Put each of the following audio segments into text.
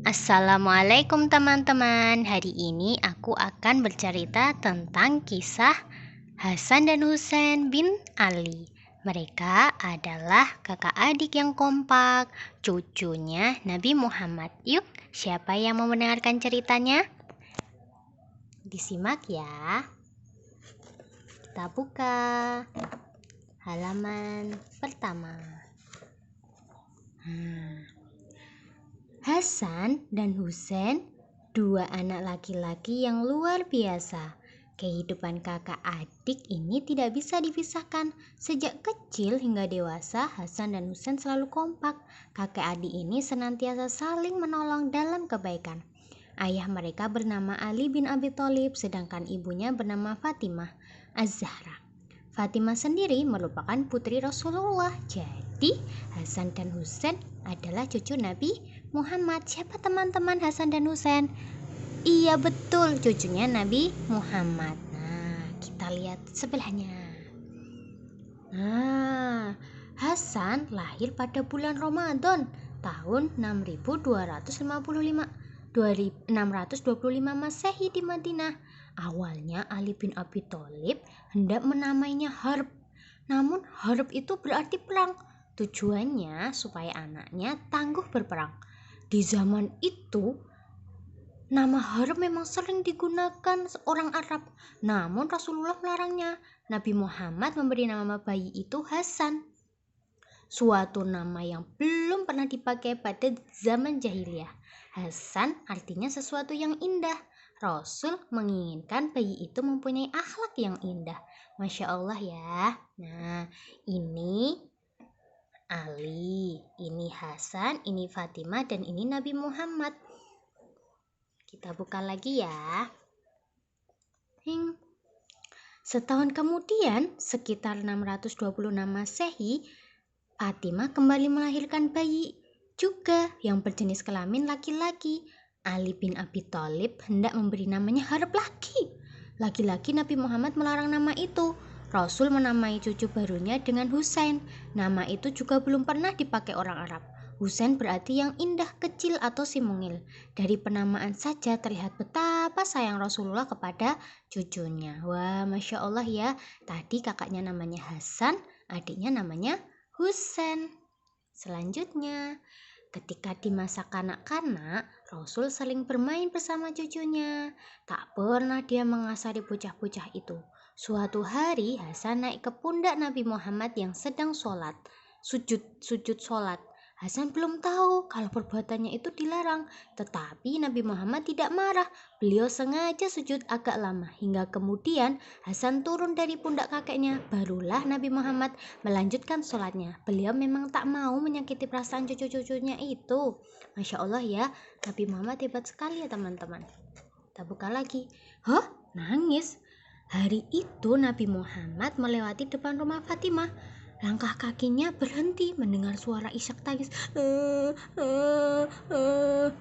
Assalamualaikum teman-teman. Hari ini aku akan bercerita tentang kisah Hasan dan Husain bin Ali. Mereka adalah kakak adik yang kompak, cucunya Nabi Muhammad. Yuk, siapa yang mau mendengarkan ceritanya? Disimak ya. Kita buka halaman pertama. Hasan dan Husain, dua anak laki-laki yang luar biasa. Kehidupan kakak adik ini tidak bisa dipisahkan. Sejak kecil hingga dewasa, Hasan dan Husain selalu kompak. Kakak adik ini senantiasa saling menolong dalam kebaikan. Ayah mereka bernama Ali bin Abi Thalib, sedangkan ibunya bernama Fatimah Az-Zahra. Fatimah sendiri merupakan putri Rasulullah. Jadi, Hasan dan Husain adalah cucu Nabi Muhammad. Siapa teman-teman Hasan dan Husain? Iya betul, cucunya Nabi Muhammad. Nah, kita lihat sebelahnya. Nah, Hasan lahir pada bulan Ramadan tahun 625 Masehi di Madinah. Awalnya Ali bin Abi Thalib hendak menamainya Harb. Namun Harb itu berarti perang. Tujuannya supaya anaknya tangguh berperang. Di zaman itu, nama Harb memang sering digunakan orang Arab. Namun Rasulullah melarangnya. Nabi Muhammad memberi nama bayi itu Hasan. Suatu nama yang belum pernah dipakai pada zaman jahiliyah. Hasan artinya sesuatu yang indah. Rasul menginginkan bayi itu mempunyai akhlak yang indah. Masya Allah ya. Nah, ini Ali, ini Hasan, ini Fatimah, dan ini Nabi Muhammad. Kita buka lagi ya. Setahun kemudian, sekitar 626 Masehi, Fatimah kembali melahirkan bayi juga yang berjenis kelamin laki-laki. Ali bin Abi Thalib hendak memberi namanya Harb lagi. Laki-laki Nabi Muhammad melarang nama itu. Rasul menamai cucu barunya dengan Husain. Nama itu juga belum pernah dipakai orang Arab. Husain berarti yang indah, kecil atau si mungil. Dari penamaan saja terlihat betapa sayang Rasulullah kepada cucunya. Wah, Masya Allah ya. Tadi kakaknya namanya Hasan, adiknya namanya Husain. Selanjutnya, ketika di masa kanak-kanak, Rasul sering bermain bersama cucunya. Tak pernah dia mengasari bocah-bocah itu. Suatu hari, Hasan naik ke pundak Nabi Muhammad yang sedang sujud sholat. Hasan belum tahu kalau perbuatannya itu dilarang, tetapi Nabi Muhammad tidak marah. Beliau sengaja sujud agak lama, hingga kemudian Hasan turun dari pundak kakeknya. Barulah Nabi Muhammad melanjutkan sholatnya. Beliau memang tak mau menyakiti perasaan cucu-cucunya itu. Masya Allah ya, Nabi Muhammad hebat sekali ya teman-teman. Kita buka lagi. Hah? Nangis? Hari itu Nabi Muhammad melewati depan rumah Fatimah. Langkah kakinya berhenti mendengar suara isak tangis.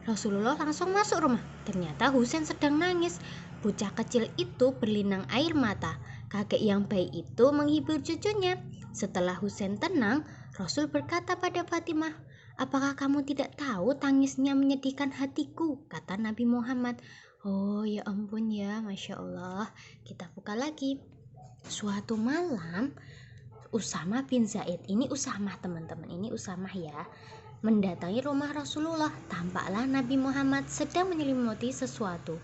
Rasulullah langsung masuk rumah. Ternyata Husain sedang nangis. Bocah kecil itu berlinang air mata. Kakek yang baik itu menghibur cucunya. Setelah Husain tenang, Rasul berkata pada Fatimah, "Apakah kamu tidak tahu tangisnya menyedihkan hatiku?" kata Nabi Muhammad. Oh ya ampun ya, Masya Allah. Kita buka lagi. Suatu malam, Usamah bin Zaid, ini Usamah teman-teman, ini Usamah ya, mendatangi rumah Rasulullah. Tampaklah Nabi Muhammad sedang menyelimuti sesuatu.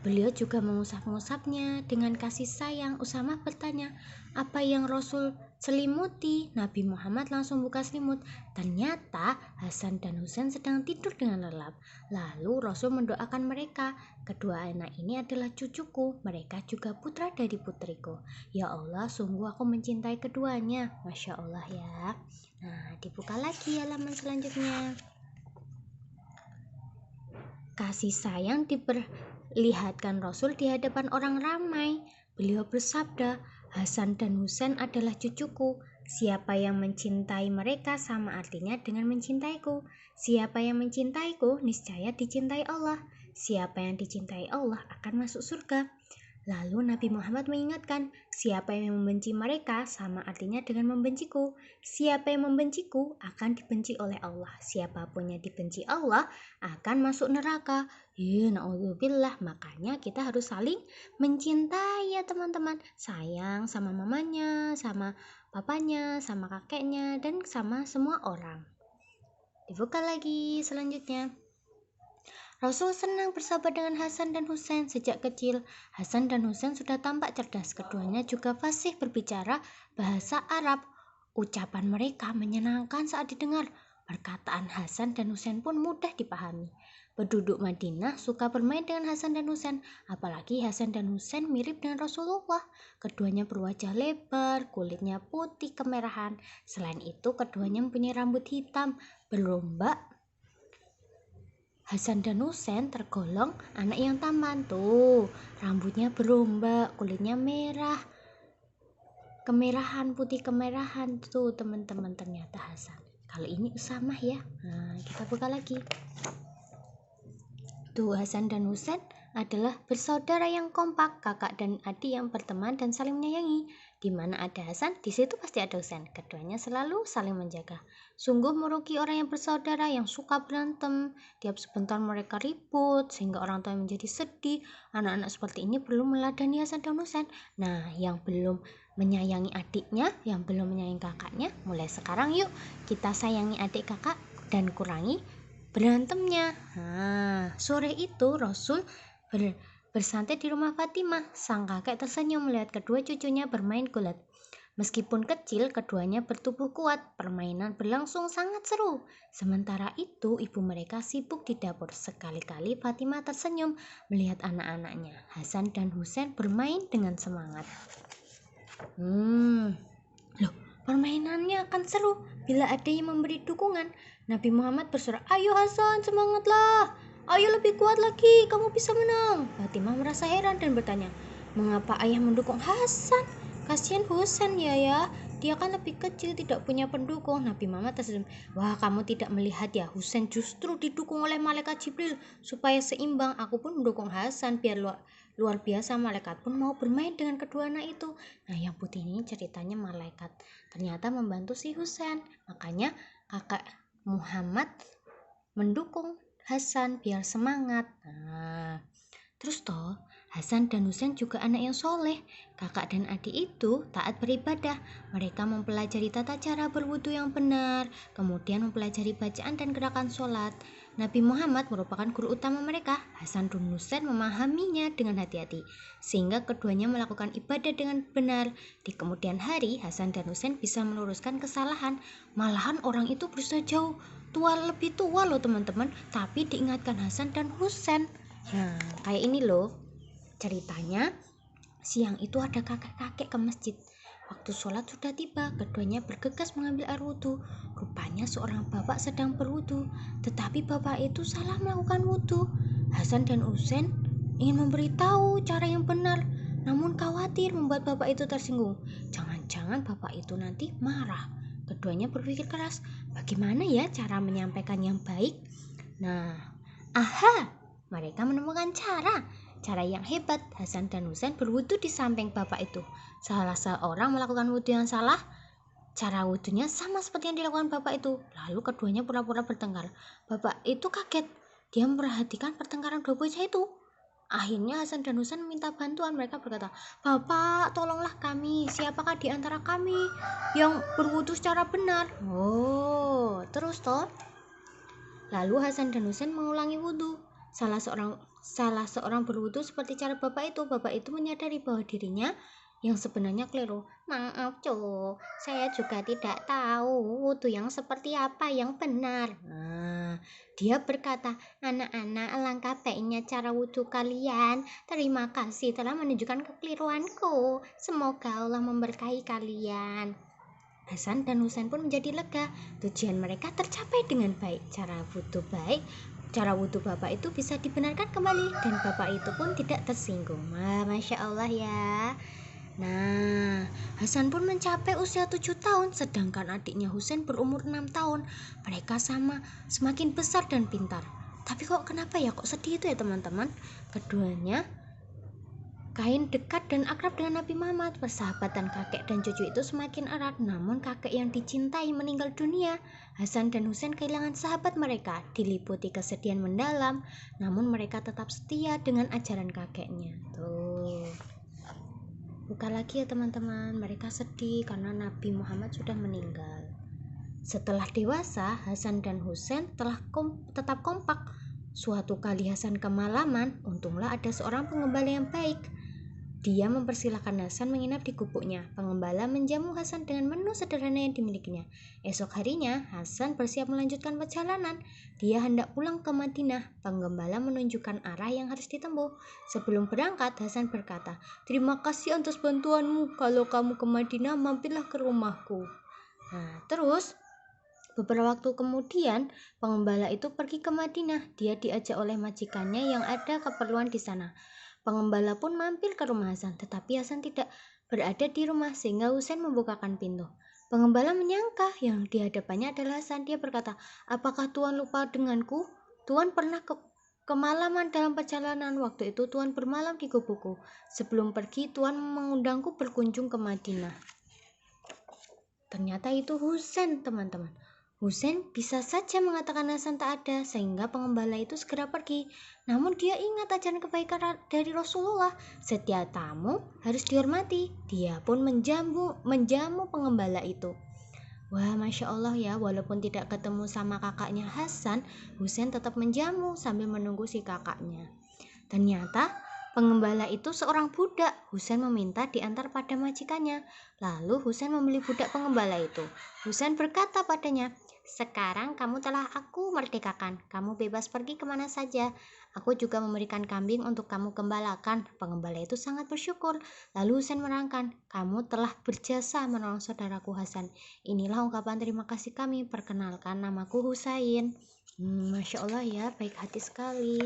Beliau juga mengusap-ngusapnya dengan kasih sayang. Usamah bertanya, "Apa yang Rasul selimuti?" Nabi Muhammad langsung buka selimut. Ternyata Hasan dan Husain sedang tidur dengan lelap. Lalu Rasul mendoakan mereka. "Kedua anak ini adalah cucuku, mereka juga putra dari putriku. Ya Allah, sungguh aku mencintai keduanya." Masya Allah ya. Nah, dibuka lagi halaman selanjutnya. Kasih sayang diperlihatkan Rasul di hadapan orang ramai. Beliau bersabda, "Hasan dan Husain adalah cucuku. Siapa yang mencintai mereka sama artinya dengan mencintaiku. Siapa yang mencintaiku, niscaya dicintai Allah. Siapa yang dicintai Allah akan masuk surga." Lalu Nabi Muhammad mengingatkan, siapa yang membenci mereka sama artinya dengan membenciku. Siapa yang membenciku akan dibenci oleh Allah. Siapapun yang dibenci Allah akan masuk neraka. Na'udzubillah. Makanya kita harus saling mencintai ya teman-teman. Sayang sama mamanya, sama papanya, sama kakeknya, dan sama semua orang. Dibuka lagi selanjutnya. Rasul senang bersahabat dengan Hasan dan Husain sejak kecil. Hasan dan Husain sudah tampak cerdas. Keduanya juga fasih berbicara bahasa Arab. Ucapan mereka menyenangkan saat didengar. Perkataan Hasan dan Husain pun mudah dipahami. Penduduk Madinah suka bermain dengan Hasan dan Husain. Apalagi Hasan dan Husain mirip dengan Rasulullah. Keduanya berwajah lebar, kulitnya putih kemerahan. Selain itu, keduanya mempunyai rambut hitam. Berlomba Hasan dan Husain tergolong anak yang tampan tuh, rambutnya berombak, kulitnya merah, kemerahan, putih kemerahan tuh teman-teman. Ternyata Hasan. Kalau ini Usamah ya. Nah, kita buka lagi. Tuh, Hasan dan Husain adalah bersaudara yang kompak, kakak dan adik yang berteman dan saling menyayangi. Di mana ada Hasan, di situ pasti ada Husain. Keduanya selalu saling menjaga. Sungguh merugi orang yang bersaudara yang suka berantem. Tiap sebentar mereka ribut sehingga orang tua menjadi sedih. Anak-anak seperti ini perlu meladani Hasan dan Husain. Nah, yang belum menyayangi adiknya, yang belum menyayangi kakaknya, mulai sekarang yuk kita sayangi adik kakak dan kurangi berantemnya. Sore itu Rasul bersantai di rumah Fatimah. Sang kakek tersenyum melihat kedua cucunya bermain gulat. Meskipun kecil, keduanya bertubuh kuat. Permainan berlangsung sangat seru. Sementara itu, ibu mereka sibuk di dapur. Sekali-kali Fatimah tersenyum melihat anak-anaknya. Hasan dan Husain bermain dengan semangat. Loh, permainannya akan seru bila ada yang memberi dukungan. Nabi Muhammad bersorak, ayo Hasan, semangatlah. Ayo lebih kuat lagi, kamu bisa menang. Fatimah merasa heran dan bertanya, mengapa ayah mendukung Hasan? Kasihan Husain ya. Dia kan lebih kecil, tidak punya pendukung. Nabi Muhammad tersenyum, wah kamu tidak melihat ya, Husain justru didukung oleh malaikat Jibril. Supaya seimbang, aku pun mendukung Hasan biar luar biasa. Malaikat pun mau bermain dengan kedua anak itu. Nah, yang putih ini ceritanya malaikat ternyata membantu si Husain. Makanya kakak Muhammad mendukung Hasan biar semangat. Nah, terus toh Hasan dan Husain juga anak yang soleh. Kakak dan adik itu taat beribadah. Mereka mempelajari tata cara berwudu yang benar, kemudian mempelajari bacaan dan gerakan sholat. Nabi Muhammad merupakan guru utama mereka. Hasan dan Husain memahaminya dengan hati-hati, sehingga keduanya melakukan ibadah dengan benar. Di kemudian hari, Hasan dan Husain bisa meluruskan kesalahan. Malahan orang itu berusaha lebih tua loh teman-teman, tapi diingatkan Hasan dan Husain. Nah, kayak ini loh ceritanya. Siang itu ada kakek-kakek ke masjid. Waktu sholat sudah tiba, keduanya bergegas mengambil air wudhu. Rupanya seorang bapak sedang berwudhu, tetapi bapak itu salah melakukan wudhu. Hasan dan Husain ingin memberitahu cara yang benar, namun khawatir membuat bapak itu tersinggung. Jangan-jangan bapak itu nanti marah. Keduanya berpikir keras, bagaimana ya cara menyampaikan yang baik? Nah, mereka menemukan cara yang hebat. Hasan dan Husain berwudu di samping bapak itu. Salah seorang melakukan wudu yang salah, cara wudunya sama seperti yang dilakukan bapak itu. Lalu keduanya pura-pura bertengkar. Bapak itu kaget, dia memperhatikan pertengkaran dua bocah itu. Akhirnya Hasan dan Husain meminta bantuan. Mereka berkata, Bapak tolonglah kami, siapakah di antara kami yang berwudu secara benar? Terus toh lalu Hasan dan Husain mengulangi wudu. Salah seorang berwudu seperti cara bapak itu. Bapak itu menyadari bahwa dirinya yang sebenarnya keliru. Maaf cu, saya juga tidak tahu wudu yang seperti apa yang benar. Dia berkata, anak-anak, alangkah baiknya cara wudu kalian. Terima kasih telah menunjukkan kekeliruanku. Semoga Allah memberkahi kalian. Hasan dan Husain pun menjadi lega. Tujuan mereka tercapai dengan baik. Cara wudu bapak itu bisa dibenarkan kembali dan bapak itu pun tidak tersinggung. Masya Allah ya. Nah, Hasan pun mencapai usia 7 tahun, sedangkan adiknya Husain berumur 6 tahun. Mereka sama, semakin besar dan pintar. Tapi kenapa ya kok sedih itu ya teman-teman? Keduanya Kain dekat dan akrab dengan Nabi Muhammad. Persahabatan kakek dan cucu itu semakin erat. Namun kakek yang dicintai meninggal dunia. Hasan dan Husain kehilangan sahabat mereka. Diliputi kesedihan mendalam. Namun mereka tetap setia dengan ajaran kakeknya. Tuh. Buka lagi ya teman-teman. Mereka sedih karena Nabi Muhammad sudah meninggal. Setelah dewasa, Hasan dan Husain telah tetap kompak. Suatu kali Hasan kemalaman, untunglah ada seorang pengembala yang baik. Dia mempersilahkan Hasan menginap di gubuknya. Pengembala menjamu Hasan dengan menu sederhana yang dimilikinya. Esok harinya, Hasan bersiap melanjutkan perjalanan. Dia hendak pulang ke Madinah. Pengembala menunjukkan arah yang harus ditempuh. Sebelum berangkat, Hasan berkata, "Terima kasih atas bantuanmu. Kalau kamu ke Madinah, mampirlah ke rumahku." Nah, terus beberapa waktu kemudian, pengembala itu pergi ke Madinah. Dia diajak oleh majikannya yang ada keperluan di sana. Pengembala pun mampir ke rumah Hasan, tetapi Hasan tidak berada di rumah sehingga Husain membukakan pintu. Pengembala menyangka yang di hadapannya adalah Hasan. Dia berkata, "Apakah Tuan lupa denganku? Tuan pernah kemalaman dalam perjalanan. Waktu itu Tuan bermalam di gubukku. Sebelum pergi, Tuan mengundangku berkunjung ke Madinah." Ternyata itu Husain, teman-teman. Husain bisa saja mengatakan Hasan tak ada, sehingga pengembala itu segera pergi. Namun dia ingat ajaran kebaikan dari Rasulullah. Setiap tamu harus dihormati. Dia pun menjamu pengembala itu. Wah, Masya Allah ya, walaupun tidak ketemu sama kakaknya Hasan, Husain tetap menjamu sambil menunggu si kakaknya. Ternyata pengembala itu seorang budak. Husain meminta diantar pada majikannya. Lalu Husain membeli budak pengembala itu. Husain berkata padanya, "Sekarang kamu telah aku merdekakan. Kamu bebas pergi kemana saja. Aku juga memberikan kambing untuk kamu gembalakan." Pengembala itu sangat bersyukur. Lalu Husain menerangkan, "Kamu telah berjasa menolong saudaraku Hasan. Inilah ungkapan terima kasih kami. Perkenalkan, namaku Husain." Masya Allah ya, baik hati sekali.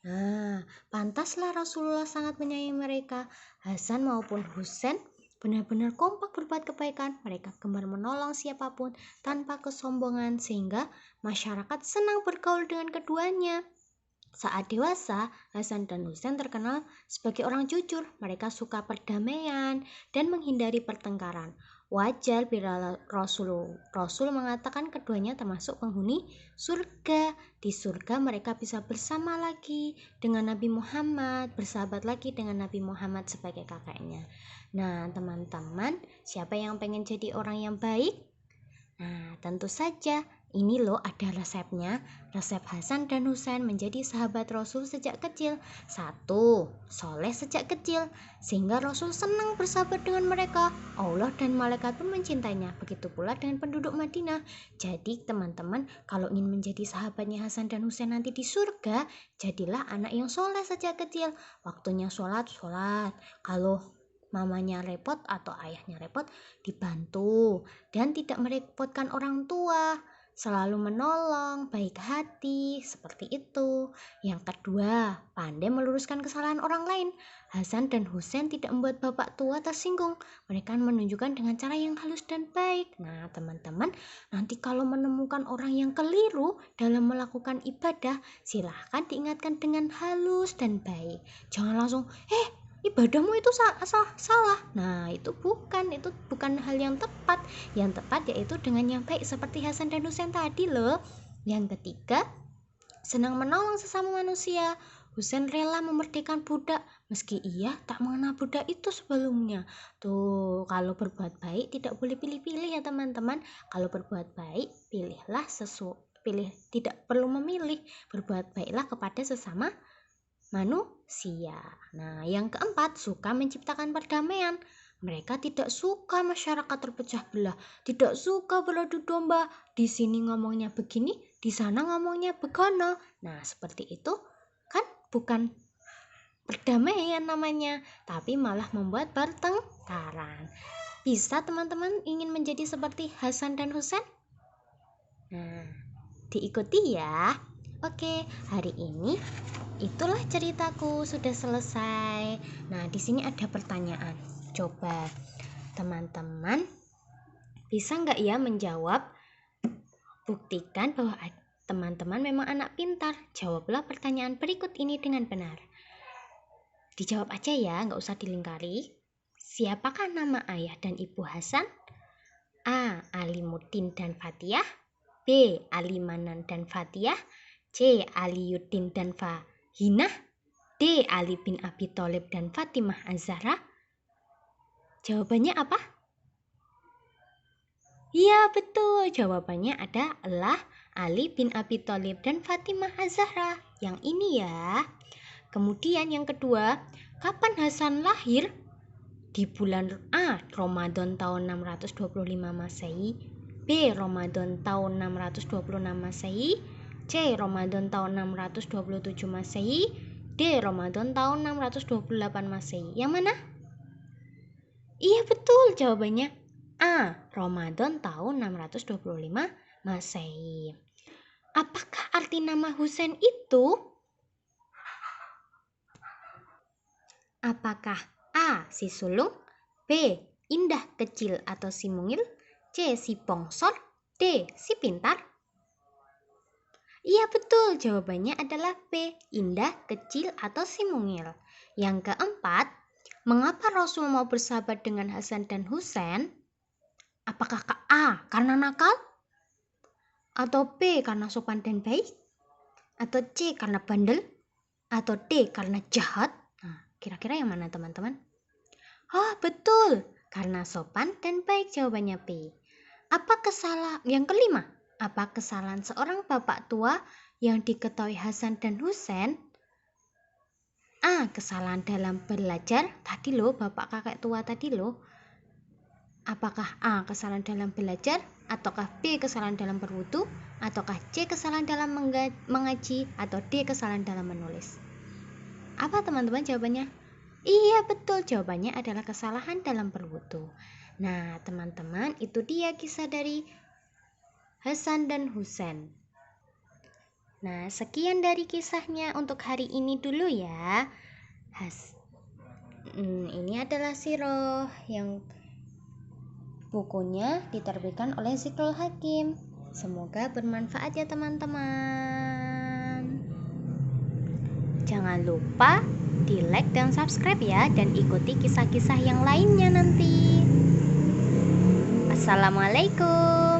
Nah, pantaslah Rasulullah sangat menyayangi mereka. Hasan maupun Husain benar-benar kompak berbuat kebaikan. Mereka gemar menolong siapapun tanpa kesombongan sehingga masyarakat senang bergaul dengan keduanya. Saat dewasa, Hasan dan Husain terkenal sebagai orang jujur. Mereka suka perdamaian dan menghindari pertengkaran. Wajar bila Rasul mengatakan keduanya termasuk penghuni surga. Di surga mereka bisa bersama lagi dengan Nabi Muhammad, bersahabat lagi dengan Nabi Muhammad sebagai kakaknya. Nah, teman-teman, siapa yang pengen jadi orang yang baik? Nah, tentu saja ini loh ada resepnya. Resep Hasan dan Husain menjadi sahabat Rasul sejak kecil. 1. Soleh sejak kecil, sehingga Rasul senang bersahabat dengan mereka. Allah dan malaikat pun mencintainya. Begitu pula dengan penduduk Madinah. Jadi teman-teman, kalau ingin menjadi sahabatnya Hasan dan Husain nanti di surga, jadilah anak yang soleh sejak kecil. Waktunya sholat. Kalau mamanya repot atau ayahnya repot, dibantu dan tidak merepotkan orang tua, selalu menolong, baik hati, seperti itu. Yang kedua, pandai meluruskan kesalahan orang lain. Hasan dan Husain tidak membuat bapak tua tersinggung. Mereka menunjukkan dengan cara yang halus dan baik. Nah, teman-teman, nanti kalau menemukan orang yang keliru dalam melakukan ibadah, silahkan diingatkan dengan halus dan baik. Jangan langsung, ibadahmu itu salah. Nah, itu bukan hal yang tepat. Yang tepat yaitu dengan yang baik seperti Hasan dan Husain tadi loh. Yang ketiga, senang menolong sesama manusia. Husain rela memerdekakan budak meski ia tak mengenal budak itu sebelumnya. Tuh, kalau berbuat baik tidak boleh pilih-pilih ya teman-teman. Kalau berbuat baik, tidak perlu memilih. Berbuat baiklah kepada sesama manusia. Nah, yang keempat, suka menciptakan perdamaian. Mereka tidak suka masyarakat terpecah belah, tidak suka beradu domba. Di sini ngomongnya begini, di sana ngomongnya begono. Nah, seperti itu kan bukan perdamaian namanya, tapi malah membuat pertengkaran. Bisa teman-teman ingin menjadi seperti Hasan dan Husain? Nah, diikuti ya. Oke, hari ini itulah ceritaku sudah selesai. Nah, di sini ada pertanyaan. Coba teman-teman bisa nggak ya menjawab? Buktikan bahwa teman-teman memang anak pintar. Jawablah pertanyaan berikut ini dengan benar. Dijawab aja ya, nggak usah dilingkari. Siapakah nama ayah dan ibu Hasan? A. Alimuddin dan Fatiyah. B. Alimanan dan Fatiyah. C. Aliyuddin dan Fahinah. D. Ali bin Abi Thalib dan Fatimah Az-Zahra. Jawabannya apa? Iya betul, jawabannya adalah Ali bin Abi Thalib dan Fatimah Az-Zahra. Yang ini ya. Kemudian yang kedua, kapan Hasan lahir? Di bulan A. Ramadan tahun 625 Masehi. B. Ramadan tahun 626 Masehi. C. Ramadan tahun 627 Masehi. D. Ramadan tahun 628 Masehi. Yang mana? Iya betul, jawabannya A. Ramadan tahun 625 Masehi. Apakah arti nama Husain itu? Apakah A. Si sulung, B. Indah kecil atau si mungil, C. Si bongsor, D. Si pintar? Iya betul, jawabannya adalah B. Indah kecil atau si mungil. Yang keempat, mengapa Rasul mau bersahabat dengan Hasan dan Husain? Apakah A. karena nakal? Atau B. karena sopan dan baik? Atau C. karena bandel? Atau D. karena jahat? Nah, kira-kira yang mana teman-teman? Oh betul, karena sopan dan baik, jawabannya B. Yang kelima, apa kesalahan seorang bapak tua yang diketahui Hasan dan Husain? A. Kesalahan dalam belajar. Tadi loh, bapak kakek tua tadi loh. Apakah A. Kesalahan dalam belajar? Ataukah B. Kesalahan dalam berwudu? Ataukah C. Kesalahan dalam mengaji? Atau D. Kesalahan dalam menulis? Apa teman-teman jawabannya? Iya betul, jawabannya adalah kesalahan dalam berwudu. Nah teman-teman, itu dia kisah dari Hasan dan Husain. Nah sekian dari kisahnya untuk hari ini dulu ya. Ini adalah Siroh yang bukunya diterbitkan oleh Zikrul Hakim. Semoga bermanfaat ya teman-teman. Jangan lupa di like dan subscribe ya, dan ikuti kisah-kisah yang lainnya nanti. Assalamualaikum.